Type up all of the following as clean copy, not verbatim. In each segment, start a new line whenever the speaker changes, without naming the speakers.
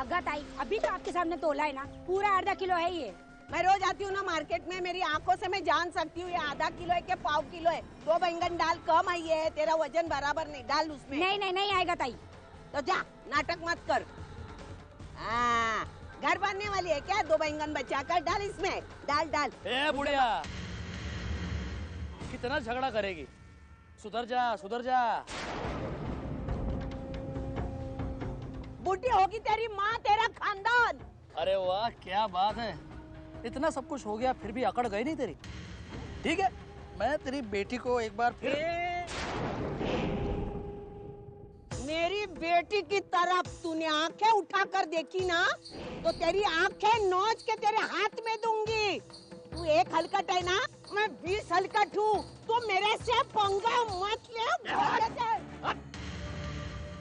अगत आई, अभी तो आपके सामने तोला है ना, पूरा आधा किलो है ये।
मैं रोज आती हूँ ना मार्केट में, मेरी आंखों से मैं जान सकती हूँ ये आधा किलो है कि पाव किलो है। 2 बैंगन डाल, कम आई है, तेरा वजन बराबर नहीं, डाल उसमें।
नहीं आएगा ताई।
तो जा, नाटक मत कर। घर बनने वाली है क्या? 2 बैंगन बचा कर डाल इसमें, डाल।
ए बुढ़िया, कितना झगड़ा करेगी? सुधर जा।
बूढ़ी होगी तेरी माँ, तेरा खानदान।
अरे वाह, क्या बात है। इतना सब कुछ हो गया फिर भी अकड़ गई नहीं तेरी। ठीक है, मैं तेरी बेटी को एक बार फिर
मेरी बेटी की तरफ तूने आंखें उठाकर देखी ना तो तेरी आंखें नोच के तेरे हाथ में दूंगी। तू 1 हलकट है ना, मैं 20 हलकट हूँ। तू मेरे से पंगा मत ले।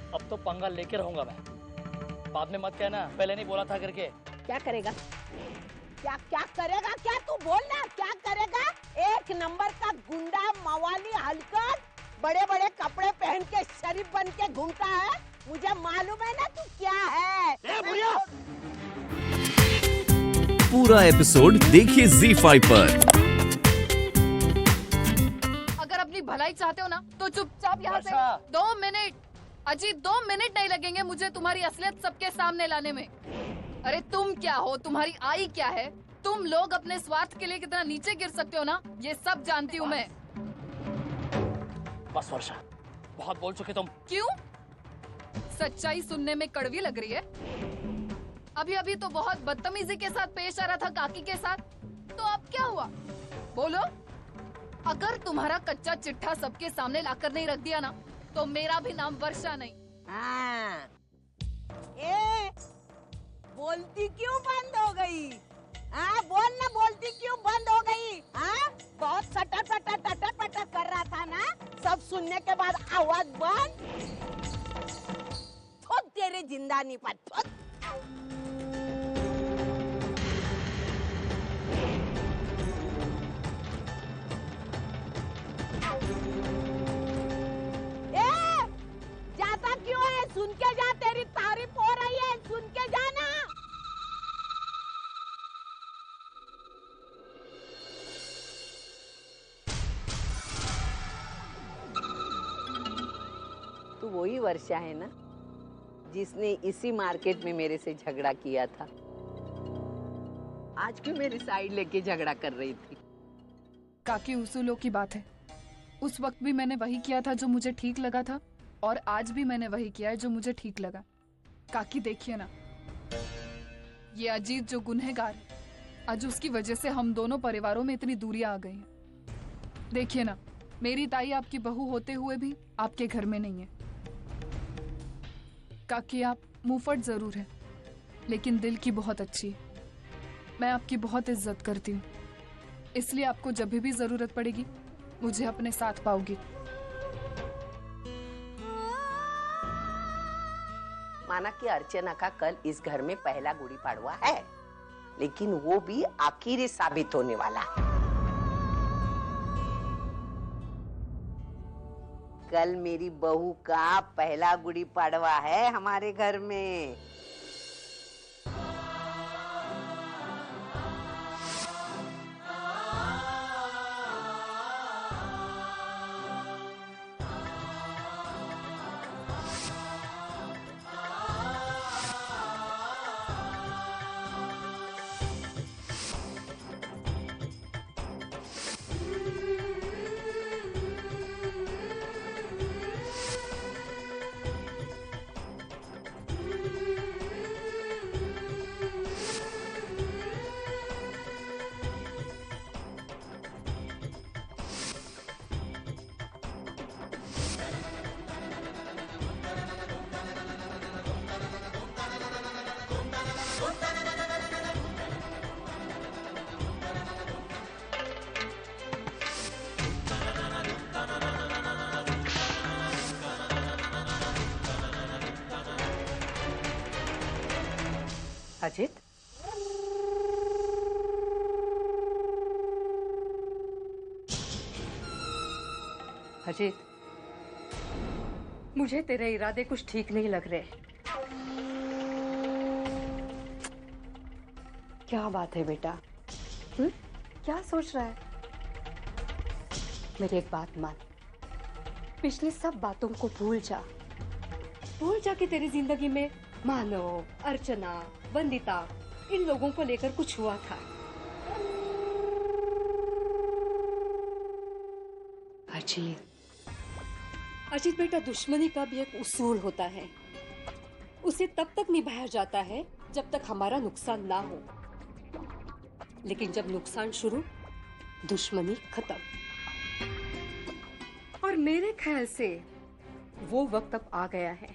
अब तो पंगा लेके रहूंगा मैं, बाद में मत कहना पहले नहीं बोला था करके।
क्या करेगा? क्या करेगा? क्या तू बोलना, क्या करेगा? 1 नंबर का गुंडा, मवाली, हलकट, बड़े कपड़े पहन के शरीफ बन के घूमता है। मुझे मालूम है ना तू क्या है।
पूरा एपिसोड देखिए ZEE5 पर।
अगर अपनी भलाई चाहते हो ना तो चुपचाप यहाँ से 2 मिनट, अजी 2 मिनट नहीं लगेंगे मुझे तुम्हारी असलियत सबके सामने लाने में। अरे तुम क्या हो, तुम्हारी आई क्या है, तुम लोग अपने स्वार्थ के लिए कितना नीचे गिर सकते हो ना, ये सब जानती हूँ मैं।
बस वर्षा, बहुत बोल चुके तुम।
क्यों? सच्चाई सुनने में कड़वी लग रही है? अभी तो बहुत बदतमीजी के साथ पेश आ रहा था काकी के साथ, तो अब क्या हुआ? बोलो। अगर तुम्हारा कच्चा चिट्ठा सबके सामने लाकर नहीं रख दिया ना तो मेरा भी नाम वर्षा नहीं।
बोलती क्यों बंद हो गई? बोल ना, बोलती क्यों बंद हो गई? बहुत सटर पटर कर रहा था ना, सब सुनने के बाद आवाज बंद। तेरे जिंदा नहीं पत। जाता क्यों है? सुन के जा, तेरी तारीफ हो रही है, सुन के जाना। तू वही वर्षा है ना जिसने इसी मार्केट में मेरे से झगड़ा किया था? आज क्यों मेरी साइड लेके झगड़ा कर रही थी?
काकी, उसूलों की बात है। उस वक्त भी मैंने वही किया था जो मुझे ठीक लगा था, और आज भी मैंने वही किया है जो मुझे ठीक लगा। काकी देखिए ना, ये अजीत जो गुनहगार है, आज उसकी वजह से हम दोनों परिवारों में इतनी दूरियां आ गई हैं। देखिए ना, मेरी ताई आपकी बहू होते हुए भी आपके घर में नहीं है। काकी, आप मुंहफट जरूर है लेकिन दिल की बहुत अच्छी है। मैं आपकी बहुत इज्जत करती हूँ, इसलिए आपको जब भी जरूरत पड़ेगी मुझे अपने साथ पाओगी।
माना कि अर्चना का कल इस घर में पहला गुड़ी पाड़वा है, लेकिन वो भी आखिरी साबित होने वाला है। कल मेरी बहू का पहला गुड़ी पाड़वा है हमारे घर में। अजित, अजित, मुझे तेरे इरादे कुछ ठीक नहीं लग रहे।
क्या बात है बेटा? क्या सोच रहा है? मेरी एक बात मान, पिछली सब बातों को भूल जा। भूल जा कि तेरी जिंदगी में मानव, अर्चना, वंदिता, इन लोगों को लेकर कुछ हुआ था। अजीत बेटा, दुश्मनी का भी एक उसूल होता है। उसे तब तक निभाया जाता है जब तक हमारा नुकसान ना हो, लेकिन जब नुकसान शुरू, दुश्मनी खत्म। और मेरे ख्याल से वो वक्त अब आ गया है।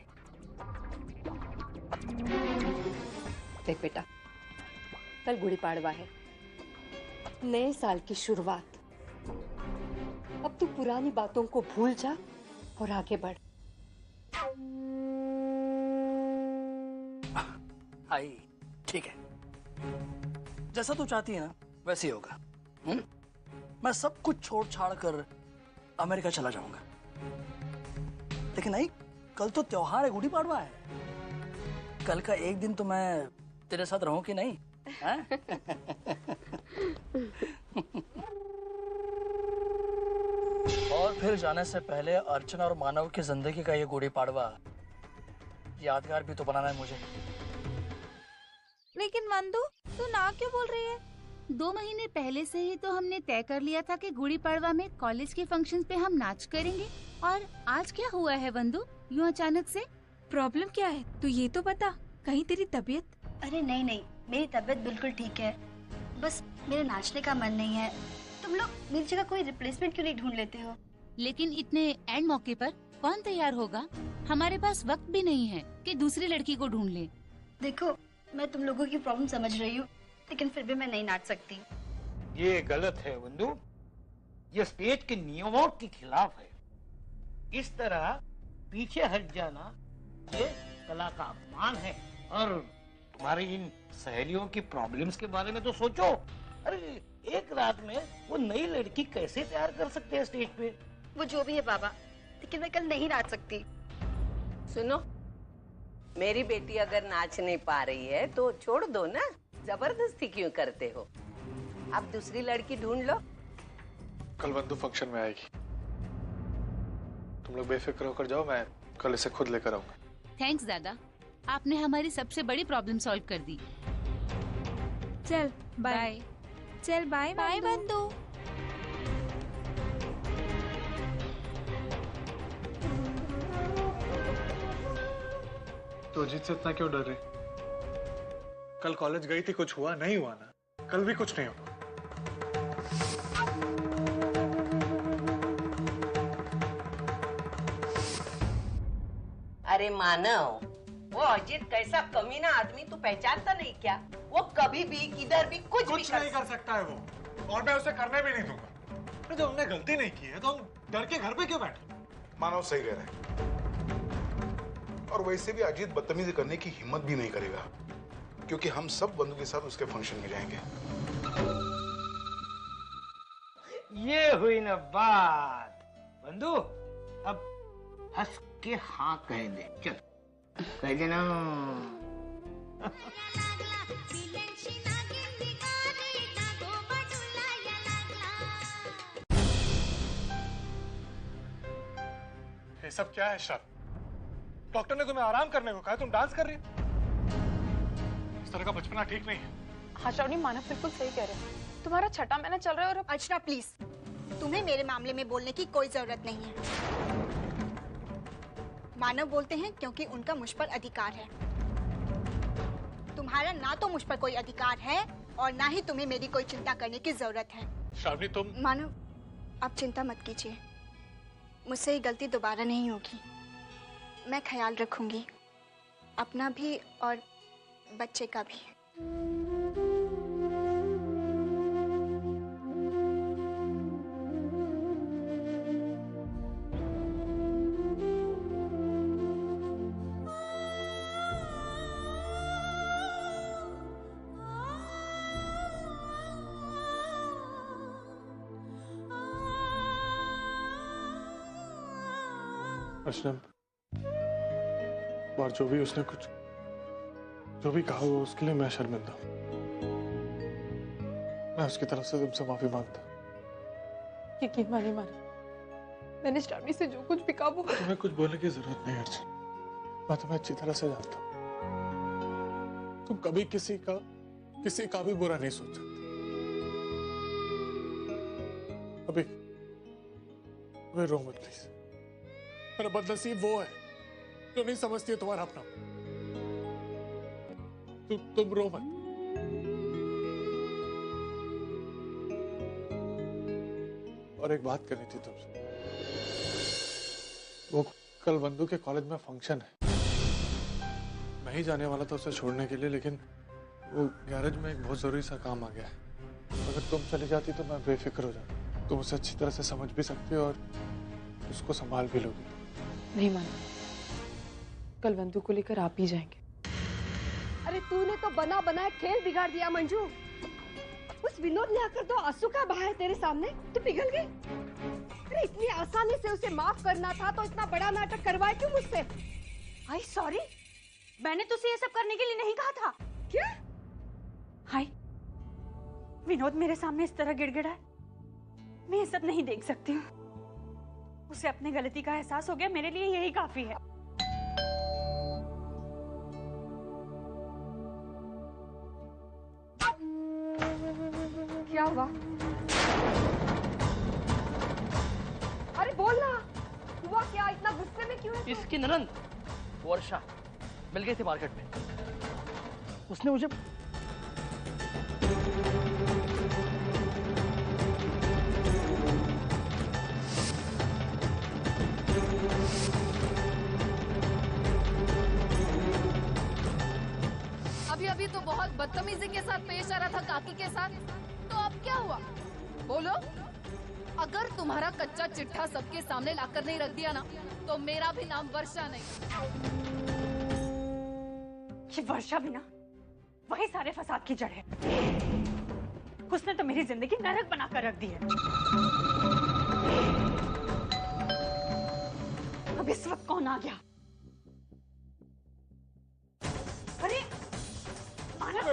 देख बेटा, कल गुड़ी पाड़वा है, नए साल की शुरुआत। अब तू पुरानी बातों को भूल जा और आगे बढ़।
आई ठीक है, जैसा तू चाहती है ना वैसे ही होगा। मैं सब कुछ छोड़ छाड़ कर अमेरिका चला जाऊंगा। लेकिन नहीं, कल तो त्योहार है, गुड़ी पाड़वा है। कल का एक दिन तो मैं तेरे साथ रहूं कि नहीं? और फिर जाने से पहले अर्चना और मानव की जिंदगी का ये गुड़ी पाड़वा यादगार भी तो बनाना है मुझे।
लेकिन वंदु, तू ना क्यों बोल रही है? 2 महीने पहले से ही तो हमने तय कर लिया था कि गुड़ी पड़वा में कॉलेज के फंक्शंस पे हम नाच करेंगे। और आज क्या हुआ है वंदु, यूँ अचानक से?
प्रॉब्लम क्या है तू ये तो बता। कहीं तेरी तबीयत?
अरे नहीं नहीं, मेरी तबीयत बिल्कुल ठीक है। बस मेरे नाचने का मन नहीं है। तुम लोग मेरी जगह कोई रिप्लेसमेंट क्यों नहीं ढूंढ लेते हो?
लेकिन इतने एंड मौके पर कौन तैयार होगा? हमारे पास वक्त भी नहीं है कि दूसरी लड़की को ढूंढ ले।
देखो, मैं तुम लोगों की प्रॉब्लम समझ रही हूँ, लेकिन फिर भी मैं नहीं नाच सकती।
ये गलत है वंदु, ये स्टेज के नियमों के खिलाफ है। इस तरह पीछे हट जाना ये कला का अपमान है। और तुम्हारी इन सहेलियों की प्रॉब्लम्स के बारे में तो सोचो। अरे एक रात में वो नई लड़की कैसे तैयार कर सकते हैं स्टेज पे?
वो जो भी है बाबा, लेकिन मैं कल नहीं नाच सकती।
सुनो, मेरी बेटी अगर नाच नहीं पा रही है तो छोड़ दो ना, जबरदस्ती क्यों करते हो? अब दूसरी लड़की ढूंढ लो।
कल वंदु फंक्शन में आएगी, तुम लोग बेफिक्र होकर जाओ, मैं कल इसे खुद लेकर आऊंगा।
थैंक्स दादा, आपने हमारी सबसे बड़ी प्रॉब्लम सॉल्व कर दी।
चल बाय। चल बाय
बाय वंदु।
तो अजीत से इतना क्यों डर रही? कल कॉलेज गई थी, कुछ हुआ नहीं हुआ ना? कल भी कुछ नहीं होगा।
अरे मानव, वो अजीत कैसा कमीना आदमी तू पहचानता नहीं क्या? वो कभी भी किधर भी कुछ भी
नहीं कर सकता है वो, और मैं उसे करने भी नहीं दूंगा। जब हमने गलती नहीं की है तो हम डर के घर पे क्यों बैठे?
मानव सही कह रहे हैं, और वैसे भी अजीत बदतमीजी करने की हिम्मत भी नहीं करेगा, क्योंकि हम सब बंधु के साथ उसके फंक्शन में जाएंगे।
ये हुई ना बात। बंधु, अब हंस के हाँ कह दे। चल कह देना।
ये सब क्या है शर्म? डॉक्टर ने तुम्हें आराम करने को कहा, तुम डांस कर रही हो। इस तरह का बचपना ठीक नहीं है।
हाँ श्रावणी, मानव बिल्कुल सही कह रहे हैं। तुम्हारा छठा महीना चल रहा है और
अर्चना प्लीज, तुम्हें मेरे मामले में बोलने की कोई जरूरत नहीं है। मानव बोलते हैं क्योंकि उनका मुझ पर अधिकार है। तुम्हारा ना तो मुझ पर कोई अधिकार है और ना ही तुम्हें मेरी कोई चिंता करने की जरूरत है।
श्रावणी तुम...
मानव, आप चिंता मत कीजिए, मुझसे ये गलती दोबारा नहीं होगी। मैं ख्याल रखूंगी, अपना भी और बच्चे का भी।
अर्चना, और जो भी उसने कुछ जो भी कहा वो उसके लिए मैं शर्मिंदा हूं। मैं उसकी तरफ से तुमसे माफी मांगता।
यकीन माने माने, मैंने शामी से जो कुछ भी कहा वो
तुम्हें कुछ बोलने की जरूरत नहीं अर्जुन, मैं तुम्हें अच्छी तरह से जानता हूँ। तुम कभी किसी का भी बुरा नहीं सोच सकती। अभी रो मत प्लीज। मेरा बदनसीब वो है जो नहीं समझती है तुम्हारा अपना। तुम रो मत। और एक बात करनी थी तुमसे। वो कल बंधु के कॉलेज में फंक्शन है, मैं ही जाने वाला था उसे छोड़ने के लिए, लेकिन वो गैरेज में एक बहुत जरूरी सा काम आ गया है। अगर तुम चली जाती तो मैं बेफिक्र हो जाता। तुम उसे अच्छी तरह से समझ भी सकती हो और उसको संभाल भी लोगी।
नहीं माना, कल बंधु को लेकर आप ही जाएंगे।
अरे तूने तो बना बनाया खेल बिगाड़ दिया मंजू। उस विनोद ने आकर तो आंसू का बहाया तेरे सामने, तो पिघल गई। अरे इतनी आसानी से उसे माफ करना था तो इतना बड़ा नाटक करवाया क्यों मुझसे?
आई सॉरी, मैंने तुझसे ये सब करने के लिए नहीं कहा था।
क्या?
हाय, विनोद मेरे सामने इस तरह गिड़गिड़ा है, मैं ये सब नहीं देख सकती हूँ। उसे अपनी गलती का एहसास हो गया, मेरे लिए यही काफी है।
क्या हुआ? अरे बोल ना, हुआ क्या? इतना गुस्से में क्यों है?
इसकी ननद वर्षा मिल गई थी मार्केट में। उसने मुझे
अभी तो बहुत बदतमीजी के साथ पेश आ रहा था काकी के साथ, तो अब क्या हुआ? बोलो। अगर तुम्हारा कच्चा चिट्ठा सबके सामने लाकर नहीं रख दिया ना, तो मेरा भी नाम वर्षा नहीं।
ये वर्षा भी ना वही सारे फसाद की जड़ है। उसने तो मेरी जिंदगी नरक बनाकर रख दी है। अब इस वक्त कौन आ गया? अरे मानव,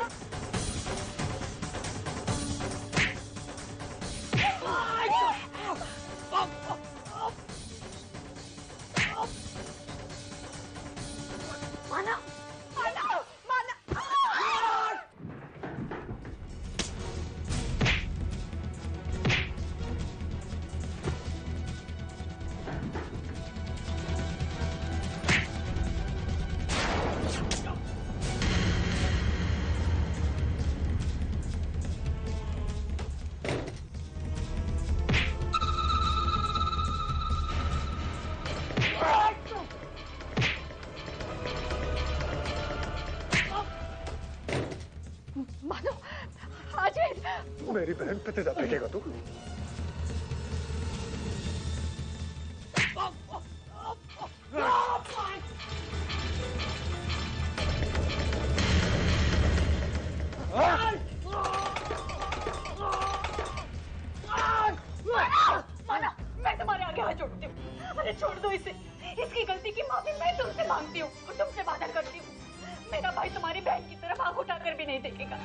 मेरी बहन पे तेजा फेंकेगा तू?
माना, मैं तुम्हारे आगे हाथ जोड़ती हूँ। अरे छोड़ दो इसे। इसकी गलती की माफी मैं तुमसे मांगती हूँ और तुमसे वादा करती हूँ, मेरा भाई तुम्हारी बहन की तरफ आंख उठाकर भी नहीं देखेगा।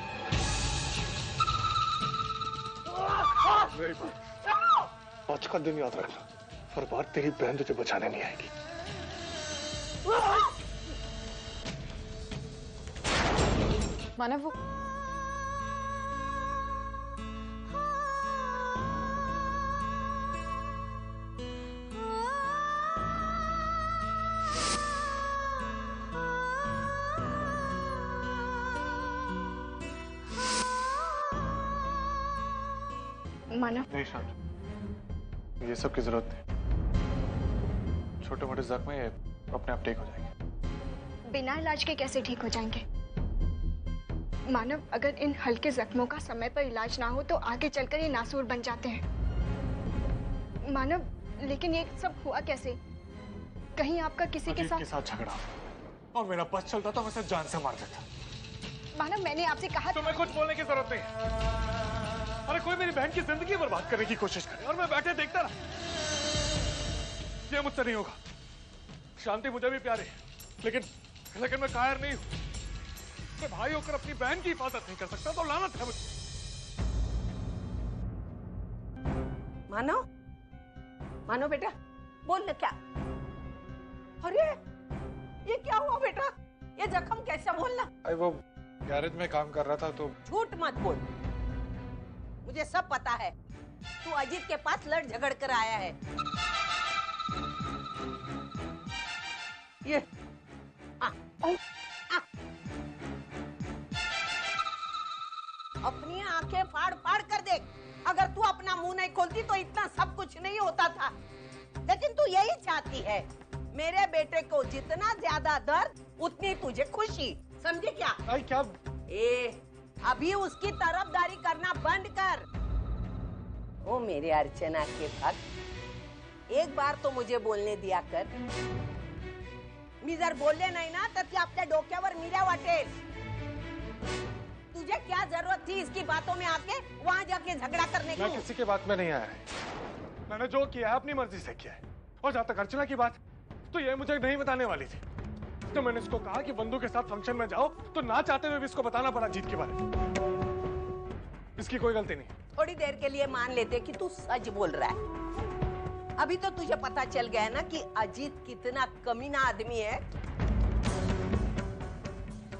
मेरी बात आज का दिन याद रखना, हर बार तेरी बहन तुझे बचाने नहीं आएगी।
मानव, वो
मानव,
नहीं शांत, ये सब की जरूरत नहीं। छोटे मोटे जख्म ये अपने आप ठीक हो जाएंगे।
बिना इलाज के कैसे ठीक हो जाएंगे? मानव, अगर इन हल्के जख्मों का समय पर इलाज ना हो तो आगे चलकर ये नासूर बन जाते हैं। मानव, लेकिन ये सब हुआ कैसे? कहीं आपका किसी के साथ
झगड़ा और मेरा बस चलता तो मैं उसे जान से मार देता।
मानव, मैंने आपसे कहा
तुम्हें कुछ बोलने की जरूरत नहीं। अरे कोई मेरी बहन की जिंदगी बर्बाद करने की कोशिश करे और मैं बैठे देखता रहा, ये मुझसे नहीं होगा। शांति मुझे भी प्यारी है, लेकिन मैं कायर नहीं हूं। मैं भाई होकर अपनी बहन की हिफाजत नहीं कर सकता, तो लानत है मुझे।
मानो, मानो बेटा, बोल ना क्या? अरे ये क्या हुआ बेटा? ये जख्म कैसा? बोलना।
अरे वो गैरेज में काम कर रहा था तो।
झूठ मत बोल, मुझे सब पता है। तू अजीत के पास लड़ झगड़ कर आया है। ये आ, आ। अपनी आंखें फाड़ फाड़ कर देख। अगर तू अपना मुंह नहीं खोलती तो इतना सब कुछ नहीं होता था। लेकिन तू यही चाहती है, मेरे बेटे को जितना ज्यादा दर्द उतनी तुझे खुशी। समझे क्या?
क्या?
अभी उसकी तरफदारी करना बंद कर। ओ मेरे अर्चना के भक्त, एक बार तो मुझे बोलने दिया कर। मी जर बोलले नाही ना तर ती आपल्या डोक्यावर मिऱ्या वाटेल। तुझे क्या जरूरत थी इसकी बातों में आके वहाँ जाके झगड़ा करने की?
मैं किसी की बात में नहीं आया है। मैंने जो किया है अपनी मर्जी से किया है। और जहाँ तक अर्चना की बात, तो ये मुझे नहीं बताने वाली थी। तो मैंने इसको कहा कि बंधु के साथ फंक्शन में जाओ, तो ना चाहते हुए भी इसको बताना पड़ा जीत के बारे में। इसकी कोई गलती नहीं।
थोड़ी देर के लिए मान लेते कि तू सच बोल रहा है। अभी तो तुझे पता चल गया है ना कि अजीत कितना कमीना आदमी है।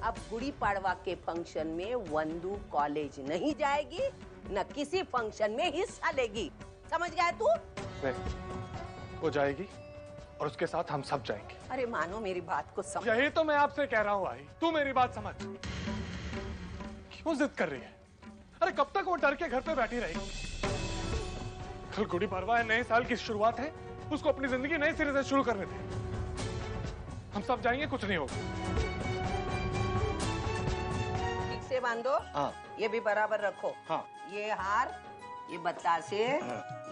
अब गुड़ी पाड़वा के फंक्शन में वंदू कॉलेज नहीं जाएगी, न किसी फंक्शन में हिस्सा लेगी। समझ गया तू?
नहीं, वो जाएगी और उसके साथ हम सब जाएंगे।
अरे मानो मेरी बात को समझ।
यही तो मैं आपसे कह रहा हूँ आई, तू मेरी बात समझ। क्यों जिद कर रही है? अरे कब तक वो डर के घर पे बैठी रहेगी? कल गुड़ी पड़वा है, नए साल की शुरुआत है, उसको अपनी जिंदगी नए सिरे से शुरू करने दे। हम सब जाएंगे, कुछ नहीं होगा।
ठीक से बांधो।
हाँ।
ये भी बराबर रखो।
हाँ।
ये हार, ये बतासे,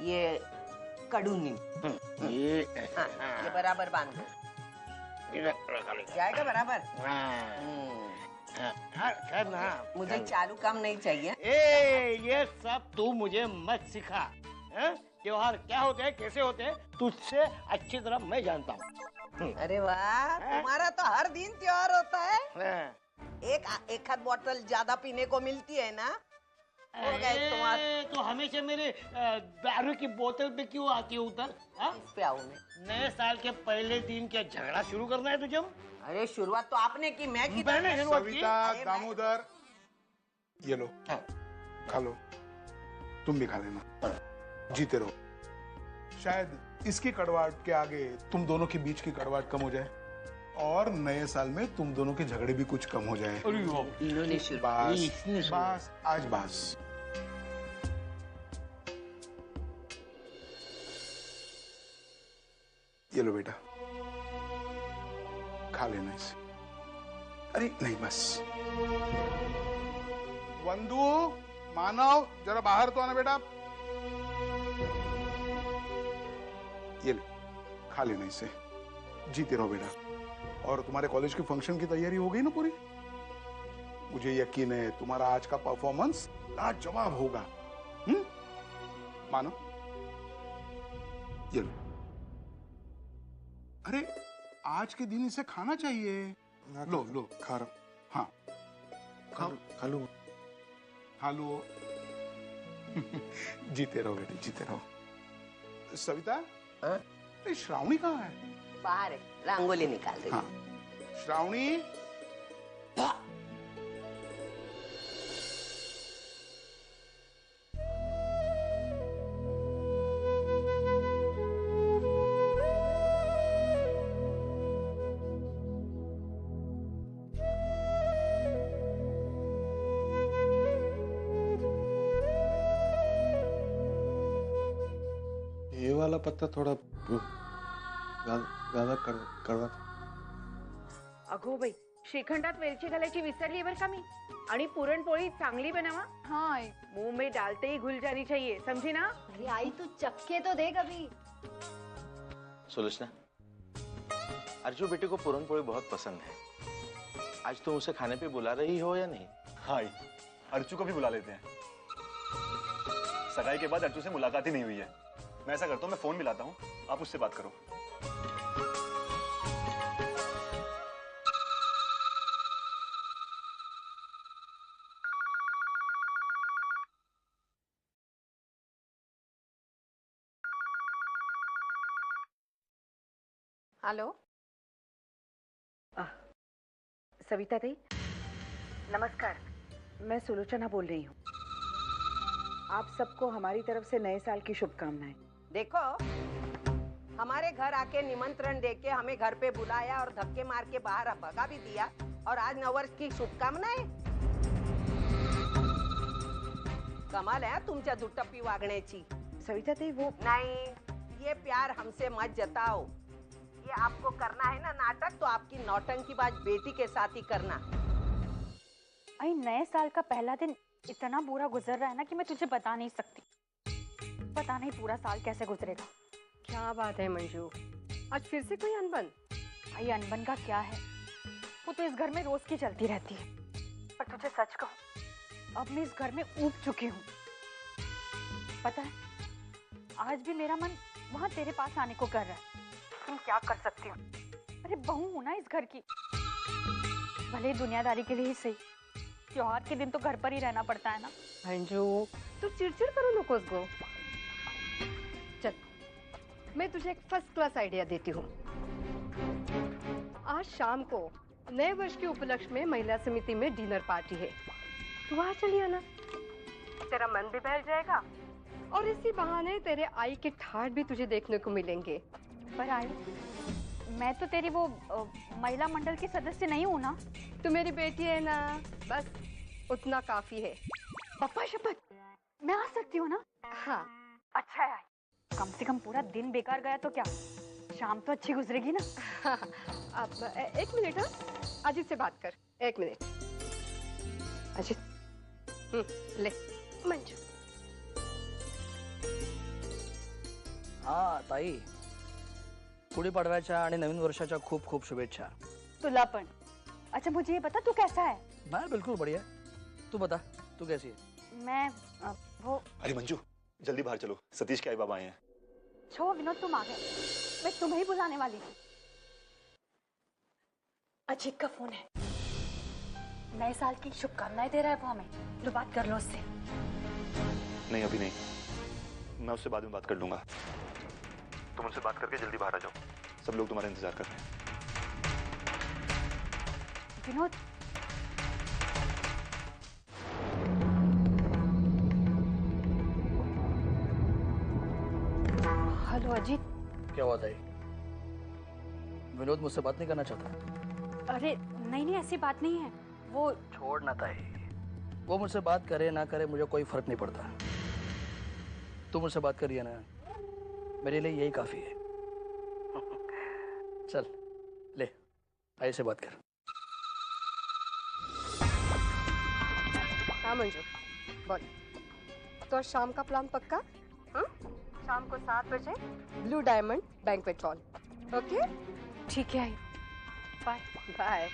ये कड़ू नीम।
ये
हाँ, ये बराबर बांध दो। जाएगा बराबर? मुझे चालू काम नहीं चाहिए।
ये सब तू मुझे मत सिखा। त्योहार क्या होते हैं, कैसे होते हैं, तुझसे अच्छी तरह मैं जानता हूँ।
अरे वाह, तुम्हारा तो हर दिन त्योहार होता है। एक आध बोतल ज्यादा पीने को मिलती है ना?
तो हमेशा मेरे दारू की बोतल पे क्यों आती है उधर?
इस पे आऊं मैं।
नए साल के पहले दिन क्या झगड़ा शुरू करना है तुझे?
अरे शुरुआत तो आपने की, मैं की।
सविता, दामोदर, ये लो, खा लो। तुम भी खा लेना, जीते रहो। शायद इसकी कड़वाहट के आगे तुम दोनों के बीच की कड़वाहट कम हो जाए और नए साल में तुम दोनों के झगड़े भी कुछ कम हो जाए।
इन्होंने शुरू।
बस आज बस। ये लो बेटा, खा लेना इसे। अरे नहीं, बस। वंदू, मानव, जरा बाहर तो आना बेटा। ये ले, खा लेना इसे, जीते रहो बेटा। और तुम्हारे कॉलेज के फंक्शन की तैयारी हो गई ना पूरी? मुझे यकीन है तुम्हारा आज का परफॉर्मेंस लाजवाब होगा। मानो, ये लो। अरे आज के दिन इसे खाना चाहिए। लो लो, खा रहा। हाँ, खा लो, खा लो। जीते रहो बेटे, जीते रहो। सविता, श्रावणी कहाँ है?
बाहर है, रंगोली निकाल रही।
हाँ, श्रावणी।
ये वाला पत्ता थोड़ा ज्यादा कड़वा था।
अगो बाई, श्रीखंडात वेलची घालायची विसरली बरं का मी। आणि पुरणपोळी चांगली बनवा।
हाँ आई।
मुंह में डालते ही घुल जानी चाहिए, समझी ना?
अरे आई तू चक्के तो दे कभी।
सुलोचना, अर्जु बेटे को पुरणपोळी बहुत पसंद है। आज तुम उसे खाने पे बुला रही हो या नहीं?
हाँ, अर्जु को भी बुला लेते हैं। सगाई के बाद अर्जु से मुलाकात ही नहीं हुई है। मैं ऐसा करता हूँ, मैं फोन मिलाता हूँ, आप उससे बात करो।
हेलो सविता दी, नमस्कार। मैं सुलोचना बोल रही हूँ। आप सबको हमारी तरफ से नए साल की शुभकामनाएं।
देखो, हमारे घर आके निमंत्रण देके हमें घर पे बुलाया और धक्के मार के बाहर भगा भी दिया, और आज नववर्ष की शुभकामनाएं। कमाल है तुमच्या दुटप्पी वागण्याची।
सविता दी वो
नहीं, ये प्यार हमसे मत जताओ। ये आपको करना है ना नाटक, तो आपकी नौटंकीबाज बेटी के साथ ही करना।
आई नए साल का पहला दिन इतना बुरा गुजर रहा है ना कि मैं तुझे बता नहीं सकती। पता नहीं पूरा साल कैसे गुजरेगा।
क्या बात है मंजू, आज फिर से कोई अनबन?
भाई अनबन का क्या है, वो तो इस घर में रोज की चलती रहती है। पर तुझे सच कहूं, अब मैं इस घर में ऊब चुकी हूँ। पता है, आज भी मेरा मन वहाँ तेरे पास आने को कर रहा है। तुम क्या कर सकती हो? अरे बहू हूँ ना इस घर की, भले ही दुनियादारी के लिए ही सही, त्योहार के दिन तो घर पर ही रहना पड़ता है ना।
मंजू तू चिड़चिड़ करू नकोस गो। चल, मैं तुझे एक फर्स्ट क्लास आइडिया देती हूँ। आज शाम को नए वर्ष के उपलक्ष्य में महिला समिति में डिनर पार्टी है। तू वहाँ चली आना, तेरा मन भी बहल जाएगा और इसी बहाने तेरे आई के ठाट भी तुझे देखने को मिलेंगे।
पर आई, मैं तो तेरी वो महिला मंडल की सदस्य नहीं हूँ ना।
तू मेरी बेटी है ना, बस उतना काफी है।
पप्पा शपथ, मैं आ सकती हूँ ना?
हाँ।
अच्छा है, कम से कम पूरा दिन बेकार गया तो क्या, शाम तो अच्छी गुजरेगी ना।
हाँ, अब एक मिनट। हाँ, अजीत से बात कर, एक मिनट। अजीत, ले मंजू।
हाँ ताई, गुढीपाडव्याच्या आणि नवीन वर्षाच्या खूप खूप शुभेच्छा।
तुला पण। अच्छा मुझे ये बता, तू कैसा है?
मैं बिल्कुल बढ़िया। तू बता, तू कैसी है?
मैं वो।
अरे मंजू, जल्दी बाहर चलो, सतीश के आई बाबा आए हैं।
छो विनोद, तुम आ गए, मैं तुम्हें ही बुलाने वाली थी। अजीत का फोन है, नए साल की शुभकामनाएं दे रहा है वो हमें। लो बात कर लो उससे।
नहीं अभी नहीं, मैं उससे बाद में बात कर लूंगा। तुम उनसे बात करके जल्दी बाहर आ जाओ, सब लोग तुम्हारा इंतजार कर रहे हैं।
विनोद, हेलो अजीत।
क्या हुआ ताई? विनोद मुझसे बात नहीं करना चाहता?
अरे नहीं नहीं, ऐसी बात नहीं है। वो
छोड़ ना ताई, वो मुझसे बात करे ना करे मुझे कोई फर्क नहीं पड़ता। तू मुझसे बात करिए ना, मेरे लिए यही काफी है। चल ले, आई से बात कर।
हाँ मंजू बोल, तो शाम का प्लान पक्का? हाँ, शाम को 7 बजे blue diamond banquet hall. Okay
ठीक है, बाय
बाय।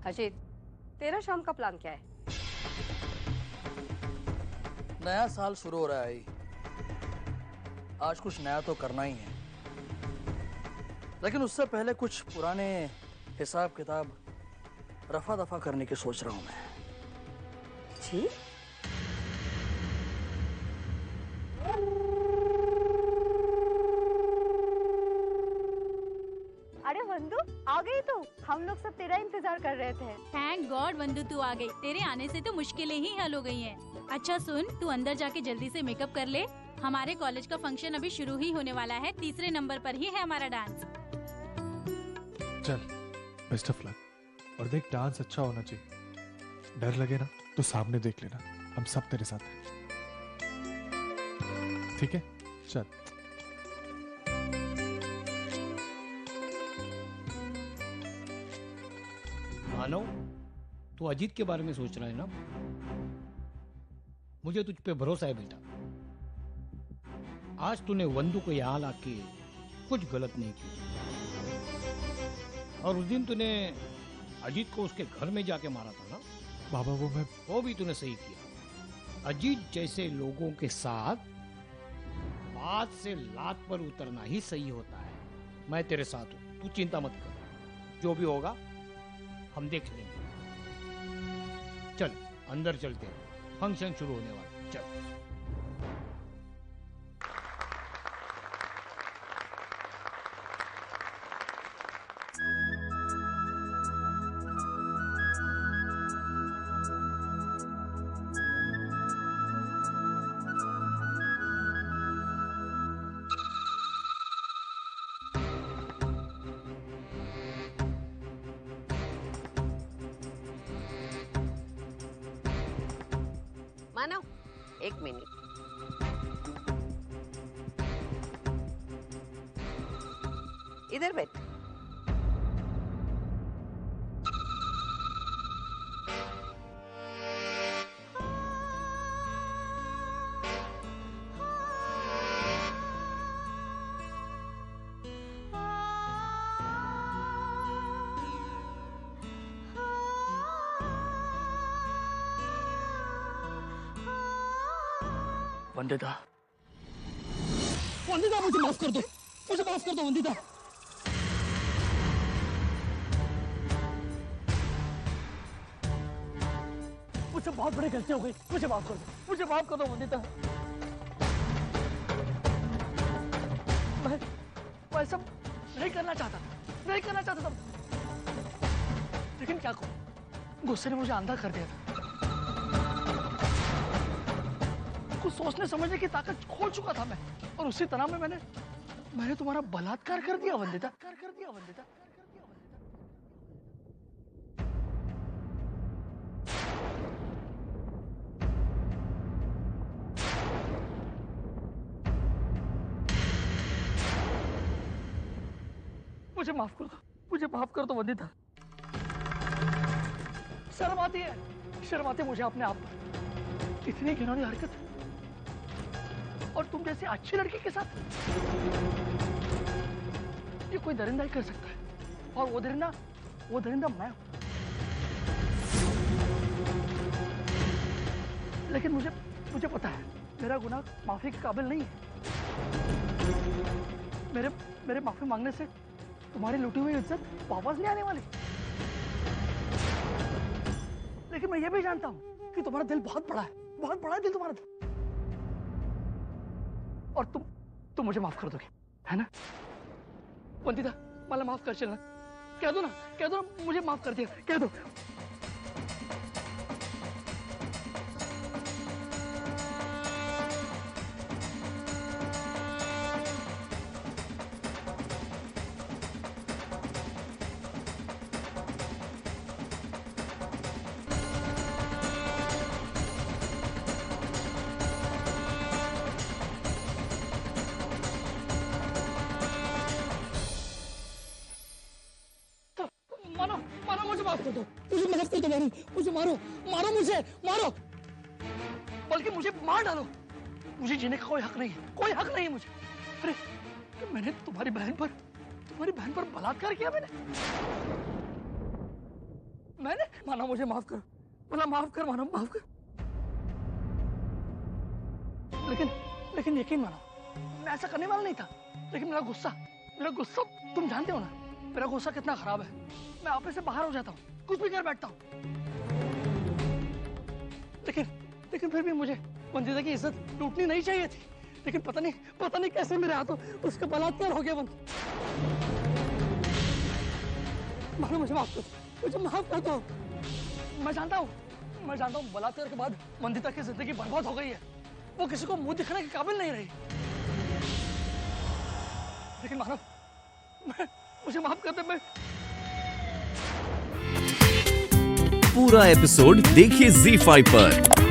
अजीत, तेरा शाम का प्लान क्या है?
नया साल शुरू हो रहा है, आज कुछ नया तो करना ही है, लेकिन उससे पहले कुछ पुराने हिसाब किताब रफा दफा करने की सोच रहा हूं मैं।
जी?
अरे वंदु, आ गई तू? हम लोग सब तेरा इंतजार कर रहे थे।
थैंक गॉड वंदु, तू आ गई। तेरे आने से तो मुश्किलें ही हल हो गई हैं। अच्छा सुन, तू अंदर जाके जल्दी से मेकअप कर ले। हमारे कॉलेज का फंक्शन अभी शुरू ही होने वाला है, 3रे नंबर पर ही है हमारा डांस।
चल, बेस्ट ऑफ लक। और देख, डांस अच्छा होना चाहिए। डर लगे ना तो सामने देख लेना, हम सब तेरे साथ हैं। ठीक है, चल।
मानव, तू अजीत के बारे में सोच रहा है ना? मुझे तुझ पे भरोसा है बेटा। आज तूने वंदु को यहाँ लाके कुछ गलत नहीं किया, और उस दिन तूने अजीत को उसके घर में जाके मारा था ना?
बाबा
वो भी तूने सही किया। अजीत जैसे लोगों के साथ बात से लात पर उतरना ही सही होता है। मैं तेरे साथ हूँ, तू चिंता मत कर, जो भी होगा हम देख लेंगे। चल अंदर चलते हैं, फंक्शन शुरू होने वाला। चल।
एक मिनट। इधर बैठ।
वंदिता, वंदिता मुझे माफ कर दो, मुझे माफ कर दो वंदिता। मुझसे बहुत बड़ी गलती हो गई, मुझे माफ कर दो, मुझे माफ कर दो वंदिता। मैं सब नहीं करना चाहता, नहीं करना चाहता था, लेकिन क्या करूं, गुस्से ने मुझे अंधा कर दिया था। कुछ सोचने समझने की ताकत खो चुका था मैं, और उसी तरह में मैंने तुम्हारा बलात्कार कर दिया वंदिता, कर दिया वंदिता। मुझे माफ कर दो, मुझे माफ कर दो वंदिता। शर्म आती है, शर्म आती है मुझे अपने आप पर। इतनी घिनौनी हरकत, और तुम जैसी अच्छी लड़की के साथ ये कोई दरिंदा ही कर सकता है, और वो दरिंदा मैं हूं। लेकिन मुझे पता है मेरा गुनाह माफी के काबिल नहीं है। मेरे माफी मांगने से तुम्हारी लूटी हुई इज्जत वापस नहीं आने वाली। लेकिन मैं ये भी जानता हूं कि तुम्हारा दिल बहुत बड़ा है, बहुत बड़ा है दिल तुम्हारा दिल। और तुम मुझे माफ कर दोगे, है ना वंदिता? मला माफ करशील ना? कह दो ना, मुझे माफ कर दिया, कह दो। मुझे माफ कर दो, मुझे मारो मुझे मारो, बल्कि मुझे मार डालो। मुझे जीने का कोई हक नहीं है, कोई हक नहीं है मुझे। अरे मैंने तुम्हारी बहन पर बलात्कार किया मैंने मानो मुझे माफ कर, बोला माफ कर मानो, माफ कर। लेकिन यकीन मानो मैं ऐसा करने वाला नहीं था। लेकिन मेरा गुस्सा तुम जानते हो ना, मेरा गुस्सा कितना खराब है। मैं आप से बाहर हो जाता हूँ, कुछ भी कर बैठता हूँ। लेकिन फिर भी मुझे वंदिता की इज्जत लूटनी नहीं चाहिए थी। लेकिन पता नहीं कैसे मेरे हाथों उसका बलात्कार हो गया। मानो मुझे माफ कर दो। मैं जानता हूँ बलात्कार के बाद वंदिता की जिंदगी बर्बाद हो गई है। वो किसी को मुंह दिखाने के काबिल नहीं रही। लेकिन मानो मुझे माफ कर दे। मैं
पूरा एपिसोड देखिए ZEE5 पर।